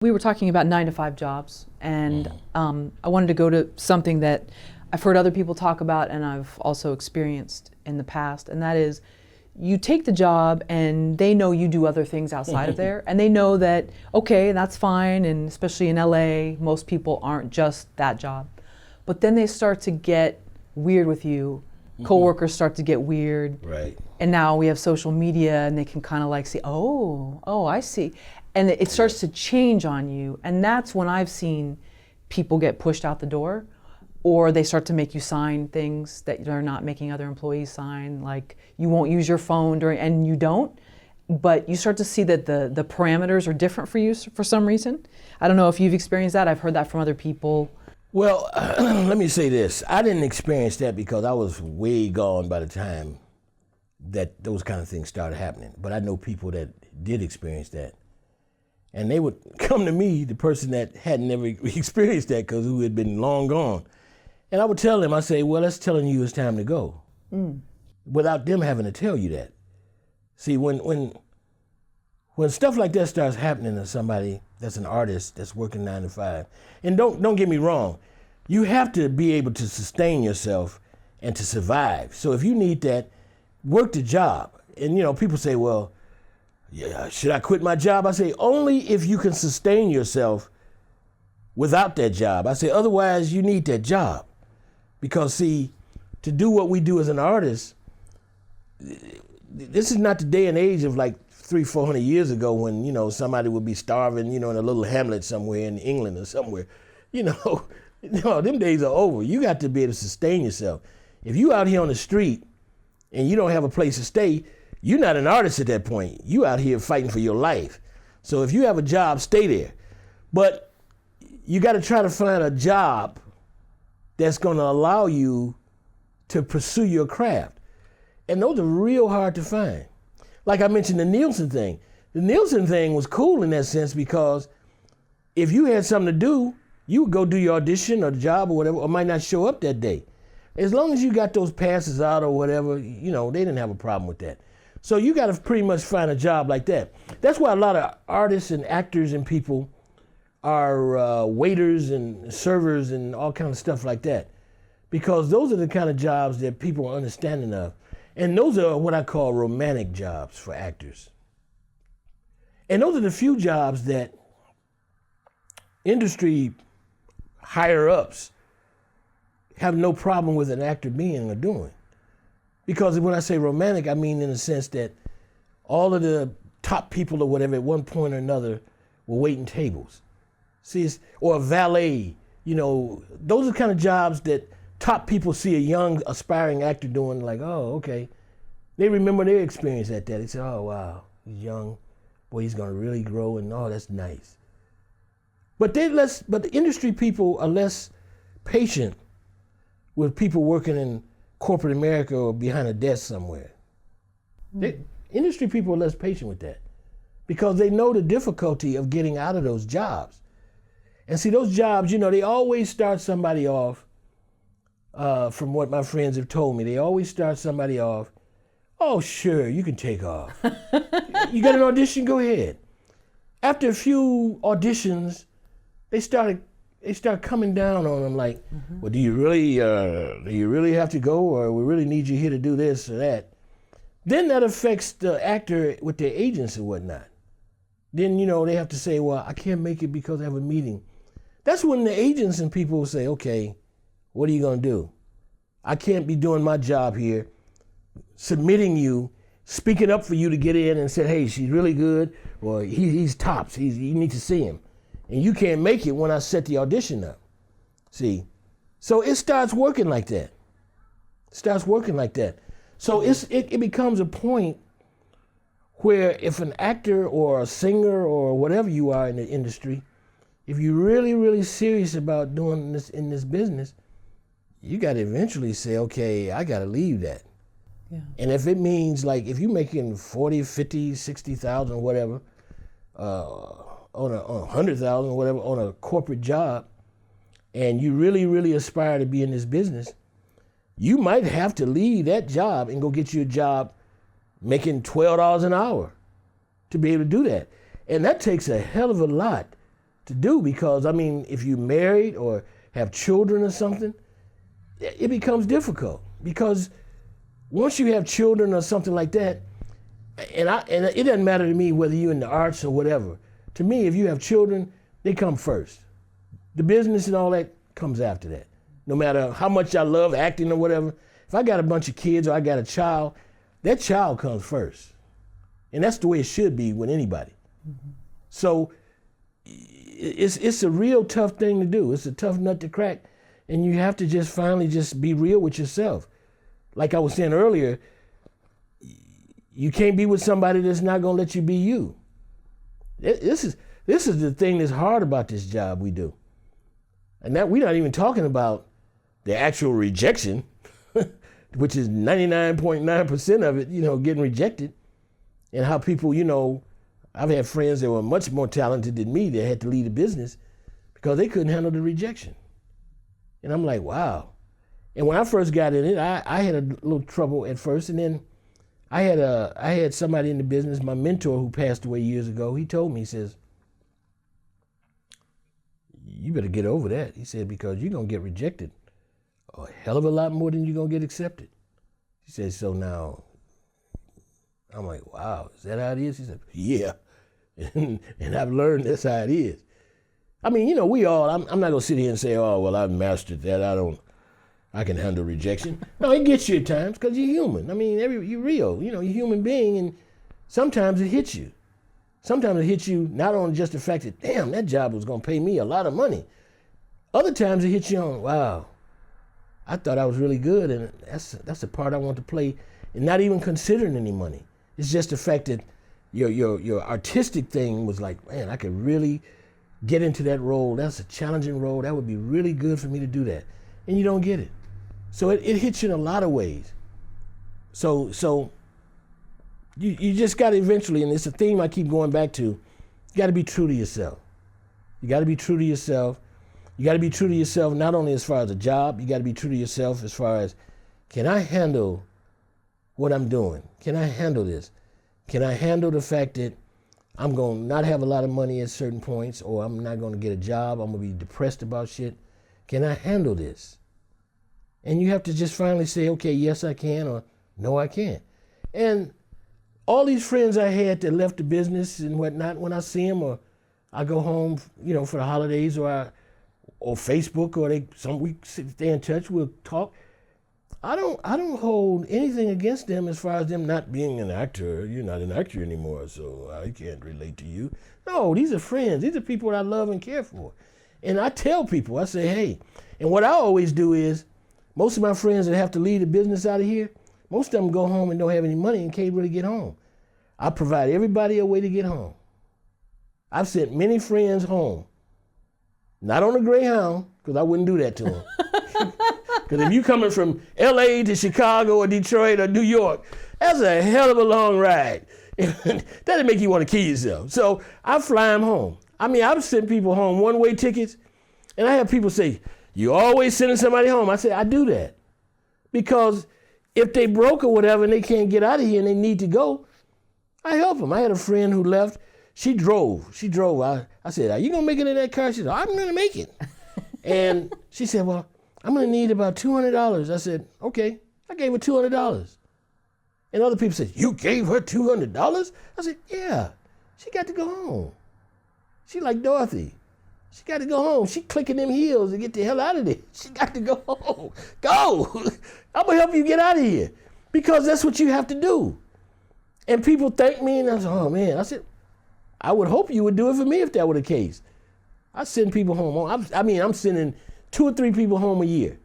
we were talking about 9-to-5 jobs, and I wanted to go to something that I've heard other people talk about and I've also experienced in the past, and that is you take the job and they know you do other things outside of there, and they know that, okay, that's fine, and especially in LA, most people aren't just that job. But then they start to get weird with you. Coworkers start to get weird. Right. And now we have social media and they can kind of like see, oh, I see. And it starts to change on you. And that's when I've seen people get pushed out the door, or they start to make you sign things that they're not making other employees sign, like you won't use your phone during, and you don't. But you start to see that the parameters are different for you for some reason. I don't know if you've experienced that. I've heard that from other people. Well, let me say this. I didn't experience that because I was way gone by the time that those kind of things started happening. But I know people that did experience that. And they would come to me, the person that hadn't never experienced that because who had been long gone. And I would tell them, I say, well, that's telling you it's time to go. Without them having to tell you that. See, when stuff like that starts happening to somebody that's an artist that's working 9 to 5, and don't get me wrong, you have to be able to sustain yourself and to survive. So if you need that, work the job. And people say, well, yeah, should I quit my job? I say, only if you can sustain yourself without that job. I say, otherwise you need that job. Because see, to do what we do as an artist, this is not the day and age of like 300-400 years ago when, somebody would be starving, in a little hamlet somewhere in England or somewhere. No, them days are over. You got to be able to sustain yourself. If you out here on the street and you don't have a place to stay, you're not an artist at that point. You out here fighting for your life. So if you have a job, stay there. But you got to try to find a job that's going to allow you to pursue your craft. And those are real hard to find. Like I mentioned the Nielsen thing. The Nielsen thing was cool in that sense because if you had something to do, you would go do your audition or the job or whatever, or might not show up that day. As long as you got those passes out or whatever, they didn't have a problem with that. So you got to pretty much find a job like that. That's why a lot of artists and actors and people are waiters and servers and all kinds of stuff like that. Because those are the kind of jobs that people are understanding of. And those are what I call romantic jobs for actors. And those are the few jobs that industry higher-ups have no problem with an actor being or doing. Because when I say romantic, I mean in the sense that all of the top people or whatever at one point or another were waiting tables. See, or a valet, those are the kind of jobs that top people see a young aspiring actor doing, like, oh, okay. They remember their experience at that. They say, oh, wow, he's young. Boy, he's going to really grow, and oh, that's nice. But the industry people are less patient with people working in corporate America or behind a desk somewhere. Industry people are less patient with that because they know the difficulty of getting out of those jobs. And see, those jobs, they always start somebody off, from what my friends have told me, they always start somebody off, oh, sure, you can take off. You got an audition, go ahead. After a few auditions, they start coming down on them like, well, do you really have to go, or we really need you here to do this or that? Then that affects the actor with their agents and whatnot. Then, they have to say, well, I can't make it because I have a meeting. That's when the agents and people will say, okay, what are you going to do? I can't be doing my job here, submitting you, speaking up for you to get in and say, hey, she's really good, or he's tops, you need to see him. And you can't make it when I set the audition up. See? So it starts working like that. So it becomes a point where if an actor or a singer or whatever you are in the industry, if you're really, really serious about doing this in this business, you got to eventually say, okay, I got to leave that. Yeah. And if it means, like, if you're making 40, 50, 60,000, whatever, on a 100,000, whatever, on a corporate job, and you really, really aspire to be in this business, you might have to leave that job and go get you a job making $12 an hour to be able to do that. And that takes a hell of a lot to do, because I mean, if you're married or have children or something, it becomes difficult, because once you have children or something like that, and it doesn't matter to me whether you're in the arts or whatever. To me, if you have children, they come first. The business and all that comes after that. No matter how much I love acting or whatever, if I got a bunch of kids or I got a child, that child comes first. And that's the way it should be with anybody. Mm-hmm. So it's a real tough thing to do. It's a tough nut to crack. And you have to just finally just be real with yourself. Like I was saying earlier, you can't be with somebody that's not gonna let you be you. This is the thing that's hard about this job we do. And that we're not even talking about the actual rejection, which is 99.9% of it, getting rejected. And how people, I've had friends that were much more talented than me that had to leave the business because they couldn't handle the rejection. And I'm like, wow. And when I first got in it, I had a little trouble at first. And then I had somebody in the business, my mentor who passed away years ago, he told me, he says, you better get over that. He said, because you're going to get rejected a hell of a lot more than you're going to get accepted. He said, so now, I'm like, wow, is that how it is? He said, yeah. And I've learned that's how it is. I mean, we all, I'm not going to sit here and say, oh, well, I've mastered that. I can handle rejection. No, it gets you at times because you're human. I mean, you're real. You're a human being, and sometimes it hits you. Sometimes it hits you not on just the fact that, damn, that job was going to pay me a lot of money. Other times it hits you on, wow, I thought I was really good, and that's the part I want to play, and not even considering any money. It's just the fact that your artistic thing was like, man, I could really get into that role. That's a challenging role. That would be really good for me to do that. And you don't get it. So it hits you in a lot of ways. So you just got to eventually, and it's a theme I keep going back to, you got to be true to yourself. You got to be true to yourself. You got to be true to yourself not only as far as a job, you got to be true to yourself as far as, can I handle what I'm doing? Can I handle this? Can I handle the fact that I'm going to not have a lot of money at certain points, or I'm not going to get a job, I'm going to be depressed about shit? Can I handle this? And you have to just finally say, okay, yes, I can, or no, I can't. And all these friends I had that left the business and whatnot, when I see them, or I go home, for the holidays, or Facebook, or we stay in touch, we'll talk. I don't hold anything against them as far as them not being an actor. You're not an actor anymore, so I can't relate to you. No, these are friends. These are people that I love and care for. And I tell people, I say, hey, and what I always do is, most of my friends that have to leave the business out of here, most of them go home and don't have any money and can't really get home. I provide everybody a way to get home. I've sent many friends home. Not on a Greyhound, because I wouldn't do that to them. Because if you're coming from LA to Chicago or Detroit or New York, that's a hell of a long ride. That'll make you want to kill yourself. So I fly them home. I mean, I've sent people home one-way tickets, and I have people say, you always sending somebody home. I say, I do that. Because if they broke or whatever and they can't get out of here and they need to go, I help them. I had a friend who left. She drove. I said, are you going to make it in that car? She said, I'm going to make it. And she said, well, I'm going to need about $200. I said, okay. I gave her $200. And other people said, you gave her $200? I said, yeah. She got to go home. She like Dorothy. She got to go home. She clicking them heels to get the hell out of there. She got to go home. Go. I'm going to help you get out of here. Because that's what you have to do. And people thank me, and I said, oh, man. I said, I would hope you would do it for me if that were the case. I send people home. I'm sending 2 or 3 people home a year.